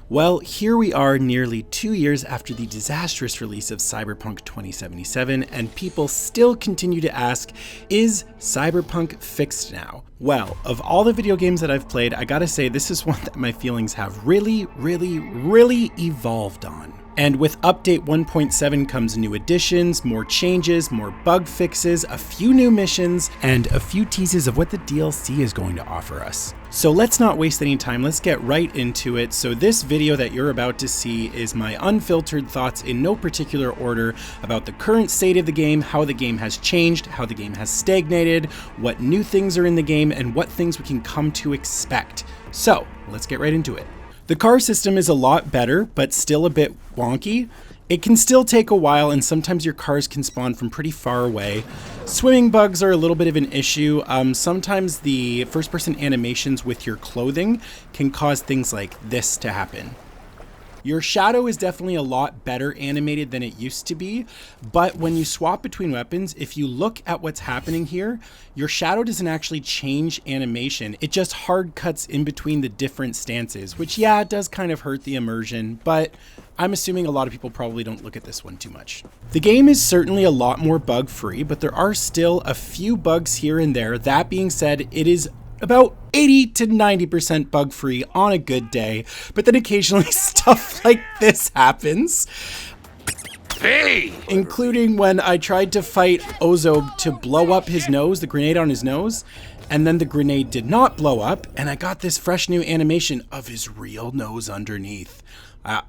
Well, here we are nearly 2 years after the disastrous release of Cyberpunk 2077, and people still continue to ask, is Cyberpunk fixed now? Well, of all the video games that I've played, I gotta say this is one that my feelings have really evolved on. And with update 1.7 comes new additions, more changes, more bug fixes, a few new missions, and a few teases of what the DLC is going to offer us. So let's not waste any time, let's get right into it. So this video that you're about to see is my unfiltered thoughts in no particular order about the current state of the game, how the game has changed, how the game has stagnated, what new things are in the game, and what things we can come to expect. So let's get right into it. The car system is a lot better, but still a bit wonky. It can still take a while, and sometimes your cars can spawn from pretty far away. Swimming bugs are a little bit of an issue. Sometimes the first-person animations with your clothing can cause things like this to happen. Your shadow is definitely a lot better animated than it used to be, but when you swap between weapons, if you look at what's happening here, your shadow doesn't actually change animation. It just hard cuts in between the different stances, which yeah, it does kind of hurt the immersion, but I'm assuming a lot of people probably don't look at this one too much. The game is certainly a lot more bug-free, but there are still a few bugs here and there. That being said, it is about 80 to 90% bug-free on a good day, but then occasionally stuff like this happens. Hey! Including when I tried to fight Ozob to blow up his nose, the grenade on his nose, and then the grenade did not blow up, and I got this fresh new animation of his real nose underneath.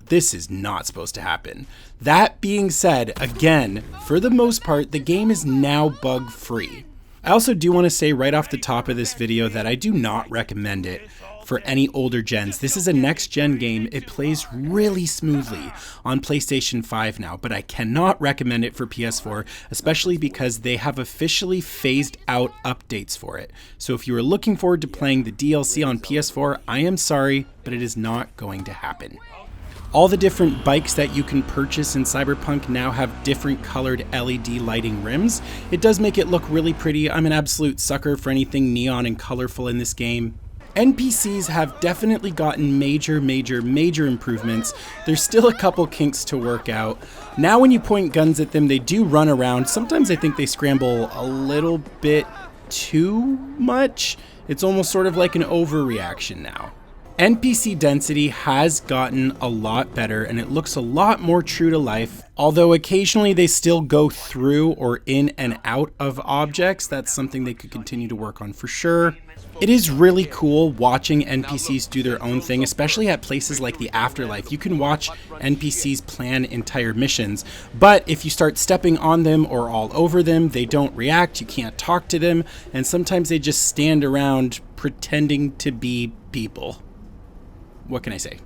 This is not supposed to happen. That being said, again, for the most part, the game is now bug-free. I also do want to say right off the top of this video that I do not recommend it for any older gens. This is a next-gen game. It plays really smoothly on PlayStation 5 now, but I cannot recommend it for PS4, especially because they have officially phased out updates for it. So if you are looking forward to playing the DLC on PS4, I am sorry, but it is not going to happen. All the different bikes that you can purchase in Cyberpunk now have different colored LED lighting rims. It does make it look really pretty. I'm an absolute sucker for anything neon and colorful in this game. NPCs have definitely gotten major improvements. There's still a couple kinks to work out. Now when you point guns at them, they do run around. Sometimes I think they scramble a little bit too much. It's almost sort of like an overreaction now. NPC density has gotten a lot better and it looks a lot more true to life, although occasionally they still go through or in and out of objects. That's something they could continue to work on for sure. It is really cool watching NPCs do their own thing, especially at places like the Afterlife. You can watch NPCs plan entire missions, but if you start stepping on them or all over them, they don't react, you can't talk to them, and sometimes they just stand around pretending to be people. What can I say?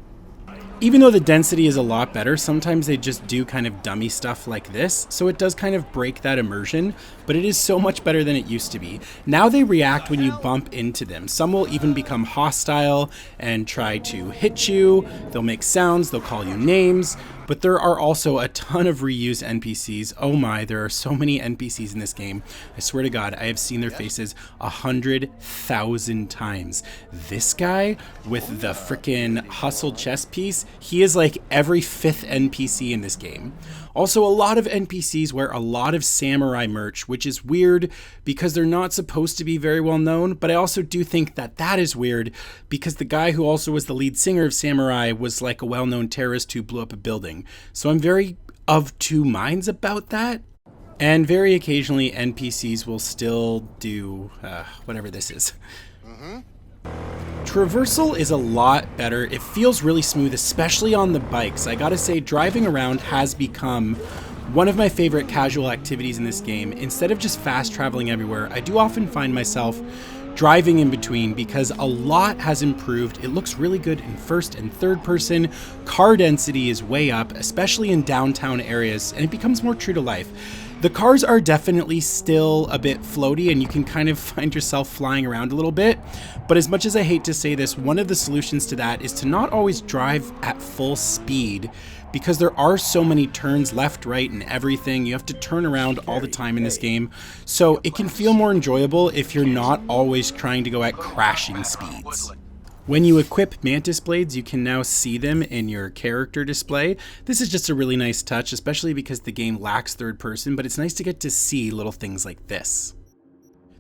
Even though the density is a lot better, sometimes they just do kind of dummy stuff like this, so it does kind of break that immersion, but it is so much better than it used to be. Now they react when you bump into them. Some will even become hostile and try to hit you, they'll make sounds, they'll call you names, but there are also a ton of reused NPCs. Oh my, there are so many NPCs in this game. I swear to God, I have seen their faces 100,000 times. This guy with the freaking hustle chest piece, he is like every 5th NPC in this game. Also, a lot of NPCs wear a lot of samurai merch, which is weird because they're not supposed to be very well known, but I also do think that that is weird because the guy who also was the lead singer of Samurai was like a well-known terrorist who blew up a building. So I'm very of two minds about that. And very occasionally NPCs will still do whatever this is. Traversal is a lot better. It feels really smooth, especially on the bikes. I gotta say, driving around has become one of my favorite casual activities in this game. Instead of just fast traveling everywhere, I do often find myself driving in between because a lot has improved. It looks really good in first and third person. Car density is way up, especially in downtown areas, and it becomes more true to life. The cars are definitely still a bit floaty and you can kind of find yourself flying around a little bit, but as much as I hate to say this, one of the solutions to that is to not always drive at full speed because there are so many turns left, right, and everything. You have to turn around all the time in this game, so it can feel more enjoyable if you're not always trying to go at crashing speeds. When you equip mantis blades, you can now see them in your character display. This is just a really nice touch, especially because the game lacks third person, but it's nice to get to see little things like this.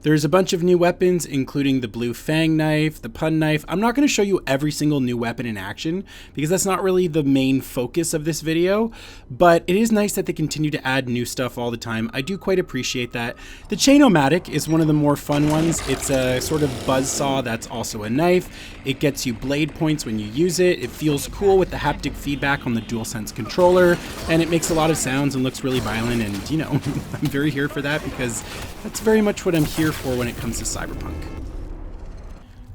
There's a bunch of new weapons, including the blue fang knife, the pun knife. I'm not going to show you every single new weapon in action because that's not really the main focus of this video, but it is nice that they continue to add new stuff all the time. I do quite appreciate that. The Chain-O-Matic is one of the more fun ones. It's a sort of buzzsaw that's also a knife. It gets you blade points when you use it. It feels cool with the haptic feedback on the DualSense controller, and it makes a lot of sounds and looks really violent, and you know, I'm very here for that because that's very much what I'm here for when it comes to Cyberpunk.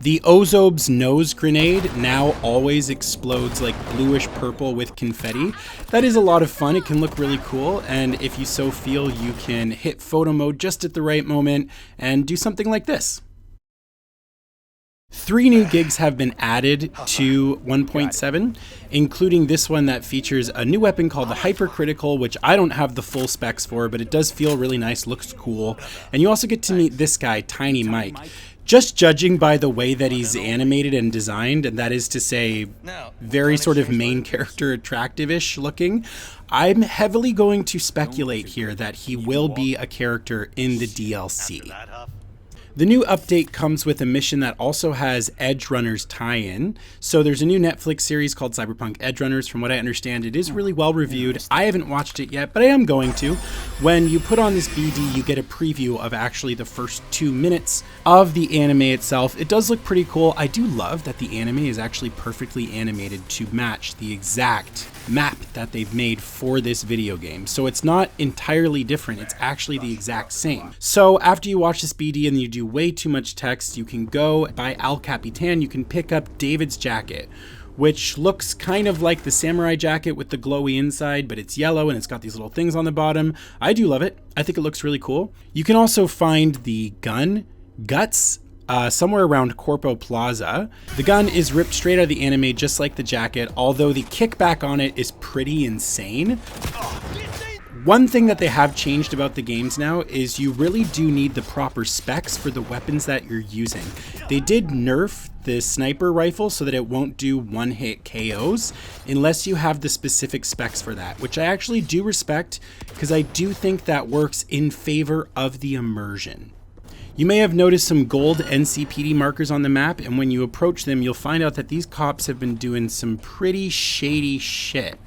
The Ozob's nose grenade now always explodes like bluish purple with confetti. That is a lot of fun. It can look really cool, and if you so feel, you can hit photo mode just at the right moment and do something like this. 3 new gigs have been added to 1.7, including this one that features a new weapon called the Hypercritical, which I don't have the full specs for, but it does feel really nice, looks cool. And you also get to meet this guy, Tiny Mike. Just judging by the way that he's animated and designed, and that is to say, very sort of main character attractive-ish looking, I'm heavily going to speculate here that he will be a character in the DLC. The new update comes with a mission that also has Edge Runners tie-in. So there's a new Netflix series called Cyberpunk Edge Runners. From what I understand, it is really well reviewed. I haven't watched it yet, but I am going to. When you put on this BD, you get a preview of actually the first 2 minutes of the anime itself. It does look pretty cool. I do love that the anime is actually perfectly animated to match the exact map that they've made for this video game. So it's not entirely different, it's actually the exact same. So after you watch this BD and you do way too much text, you can go by Al Capitan, you can pick up David's jacket, which looks kind of like the samurai jacket with the glowy inside, but it's yellow and it's got these little things on the bottom. I do love it. I think it looks really cool. You can also find the gun, Guts, somewhere around Corpo Plaza. The gun is ripped straight out of the anime just like the jacket, although the kickback on it is pretty insane. One thing that they have changed about the games now is you really do need the proper specs for the weapons that you're using. They did nerf the sniper rifle so that it won't do one-hit KOs unless you have the specific specs for that, which I actually do respect because I do think that works in favor of the immersion. You may have noticed some gold NCPD markers on the map, and when you approach them, you'll find out that these cops have been doing some pretty shady shit.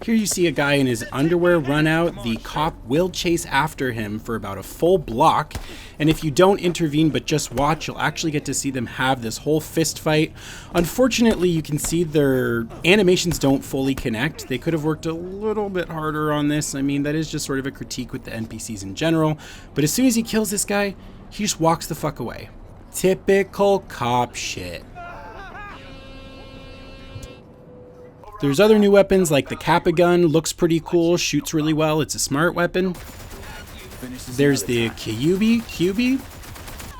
Here you see a guy in his underwear run out. The cop will chase after him for about a full block, and if you don't intervene but just watch, you'll actually get to see them have this whole fist fight. Unfortunately, you can see their animations don't fully connect. They could have worked a little bit harder on this. I mean, that is just sort of a critique with the NPCs in general, but as soon as he kills this guy, he just walks the fuck away. Typical cop shit. There's other new weapons like the Kappa gun, looks pretty cool, shoots really well, it's a smart weapon. There's the QB.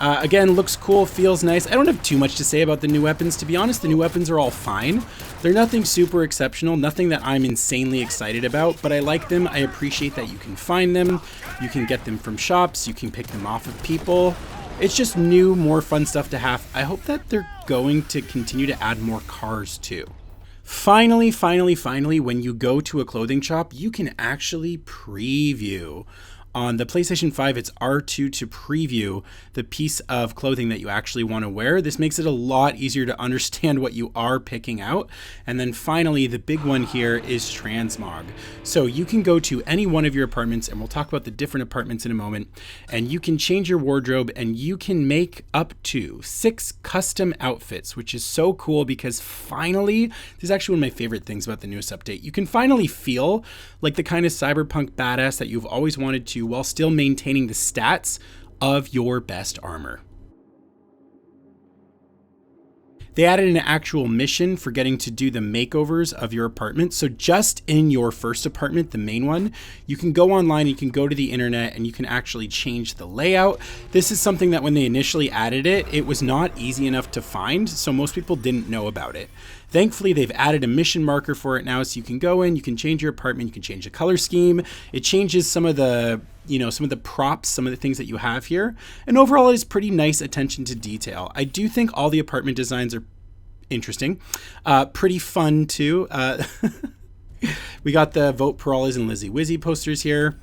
Again, looks cool, feels nice. I don't have too much to say about the new weapons. To be honest, the new weapons are all fine. They're nothing super exceptional, nothing that I'm insanely excited about, but I like them. I appreciate that you can find them. You can get them from shops. You can pick them off of people. It's just new, more fun stuff to have. I hope that they're going to continue to add more cars too. Finally, when you go to a clothing shop, you can actually preview. On the PlayStation 5, it's R2 to preview the piece of clothing that you actually want to wear. This makes it a lot easier to understand what you are picking out. And then finally, the big one here is transmog. So you can go to any one of your apartments, and we'll talk about the different apartments in a moment, and you can change your wardrobe and you can make up to 6 custom outfits, which is so cool because finally, this is actually one of my favorite things about the newest update. You can finally feel like the kind of cyberpunk badass that you've always wanted to while still maintaining the stats of your best armor. They added an actual mission for getting to do the makeovers of your apartment. So just in your first apartment, the main one, you can go online, you can go to the internet, and you can actually change the layout. This is something that when they initially added it, it was not easy enough to find, so most people didn't know about it. Thankfully, they've added a mission marker for it now, so you can go in, you can change your apartment, you can change the color scheme. It changes some of the props, some of the things that you have here. And overall, it is pretty nice attention to detail. I do think all the apartment designs are interesting. Pretty fun too. We got the Vote Peralez and Lizzie Wizzy posters here.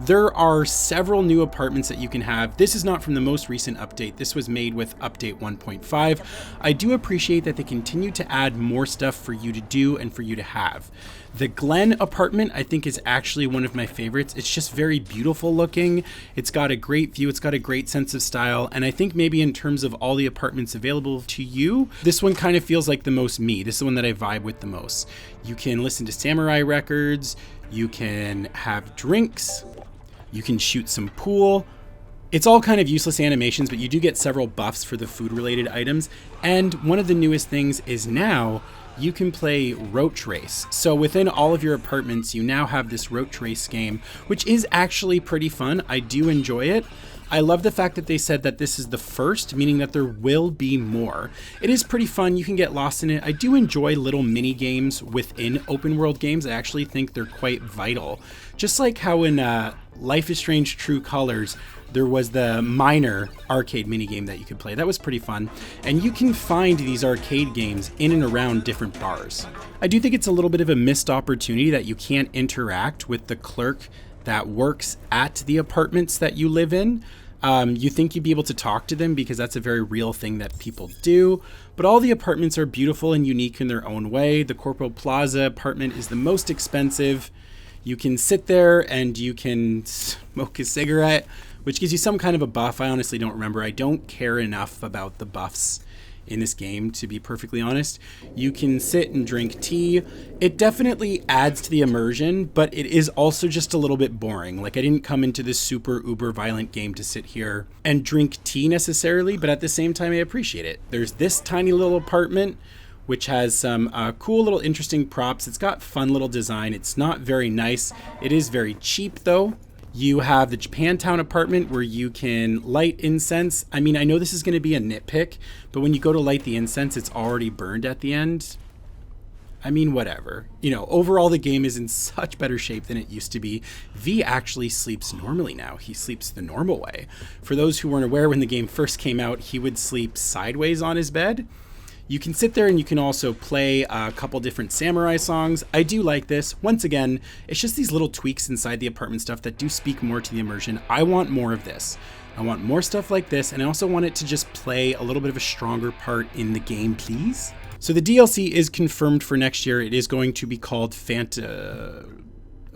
There are several new apartments that you can have. This is not from the most recent update. This was made with update 1.5. I do appreciate that they continue to add more stuff for you to do and for you to have. The Glen apartment, I think, is actually one of my favorites. It's just very beautiful looking. It's got a great view. It's got a great sense of style. And I think maybe in terms of all the apartments available to you, this one kind of feels like the most me. This is the one that I vibe with the most. You can listen to samurai records. You can have drinks. You can shoot some pool. It's all kind of useless animations, but you do get several buffs for the food-related items. And one of the newest things is now you can play Roach Race. So within all of your apartments, you now have this Roach Race game, which is actually pretty fun. I do enjoy it. I love the fact that they said that this is the first, meaning that there will be more. It is pretty fun. You can get lost in it. I do enjoy little mini games within open world games. I actually think they're quite vital. Just like how in Life is Strange True Colors, there was the minor arcade minigame that you could play. That was pretty fun. And you can find these arcade games in and around different bars. I do think it's a little bit of a missed opportunity that you can't interact with the clerk that works at the apartments that you live in. You think you'd be able to talk to them because that's a very real thing that people do. But all the apartments are beautiful and unique in their own way. The Corporal Plaza apartment is the most expensive. You can sit there and you can smoke a cigarette, which gives you some kind of a buff. I honestly don't remember. I don't care enough about the buffs in this game, to be perfectly honest. You can sit and drink tea. It definitely adds to the immersion, but it is also just a little bit boring. Like, I didn't come into this super uber violent game to sit here and drink tea necessarily, but at the same time, I appreciate it. There's this tiny little apartment, which has some cool little interesting props. It's got fun little design. It's not very nice. It is very cheap though. You have the Japantown apartment where you can light incense. I mean, I know this is going to be a nitpick, but when you go to light the incense, it's already burned at the end. I mean, whatever. You know, overall, the game is in such better shape than it used to be. V actually sleeps normally now. He sleeps the normal way. For those who weren't aware, when the game first came out, he would sleep sideways on his bed. You can sit there and you can also play a couple different samurai songs. I do like this. Once again, it's just these little tweaks inside the apartment stuff that do speak more to the immersion. I want more of this. I want more stuff like this, and I also want it to just play a little bit of a stronger part in the game, please. So the DLC is confirmed for next year. It is going to be called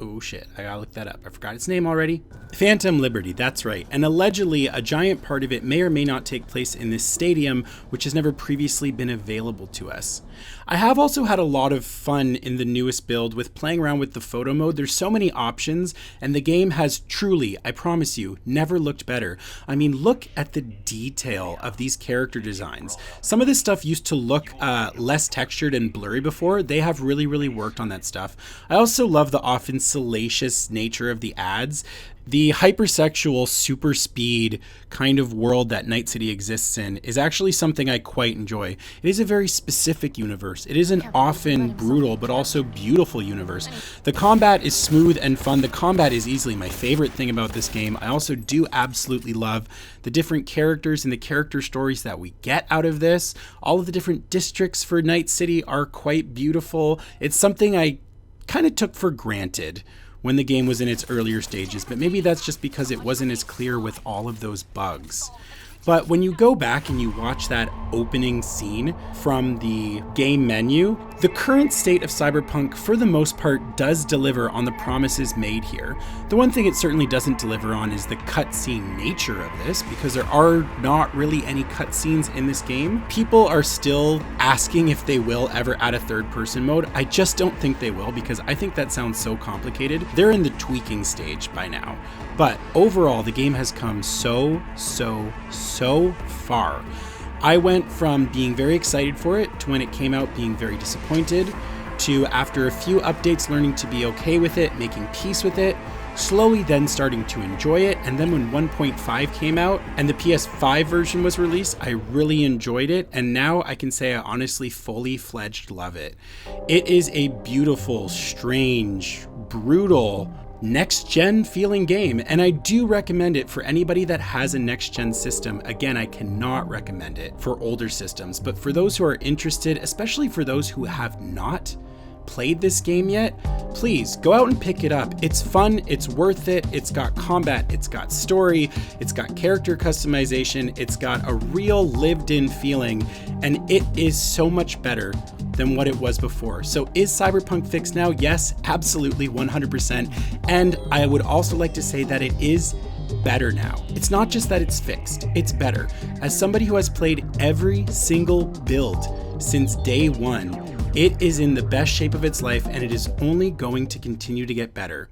oh shit, I gotta look that up. I forgot its name already. Phantom Liberty, that's right. And allegedly, a giant part of it may or may not take place in this stadium, which has never previously been available to us. I have also had a lot of fun in the newest build with playing around with the photo mode. There's so many options, and the game has truly, I promise you, never looked better. I mean, look at the detail of these character designs. Some of this stuff used to look less textured and blurry before. They have really, really worked on that stuff. I also love the often salacious nature of the ads. The hypersexual super speed kind of world that Night City exists in is actually something I quite enjoy. It is a very specific universe. It is an often brutal but also beautiful universe. The combat is smooth and fun. The combat is easily my favorite thing about this game. I also do absolutely love the different characters and the character stories that we get out of this. All of the different districts for Night City are quite beautiful. It's something I kind of took for granted when the game was in its earlier stages, but maybe that's just because it wasn't as clear with all of those bugs. But when you go back and you watch that opening scene from the game menu, the current state of Cyberpunk, for the most part, does deliver on the promises made here. The one thing it certainly doesn't deliver on is the cutscene nature of this, because there are not really any cutscenes in this game. People are still asking if they will ever add a third-person mode. I just don't think they will, because I think that sounds so complicated. They're in the tweaking stage by now. But overall, the game has come so far. I went from being very excited for it to when it came out being very disappointed to after a few updates learning to be okay with it, making peace with it, slowly then starting to enjoy it. And then when 1.5 came out and the PS5 version was released, I really enjoyed it. And now I can say I honestly fully fledged love it. It is a beautiful, strange, brutal, next-gen feeling game, and I do recommend it for anybody that has a next-gen system. Again, I cannot recommend it for older systems, but for those who are interested, especially for those who have not played this game yet, please go out and pick it up. It's fun, it's worth it, it's got combat, it's got story, it's got character customization, it's got a real lived-in feeling, and it is so much better than what it was before. So is Cyberpunk fixed now? Yes, absolutely, 100%. And I would also like to say that it is better now. It's not just that it's fixed, it's better. As somebody who has played every single build since day one, it is in the best shape of its life, and it is only going to continue to get better.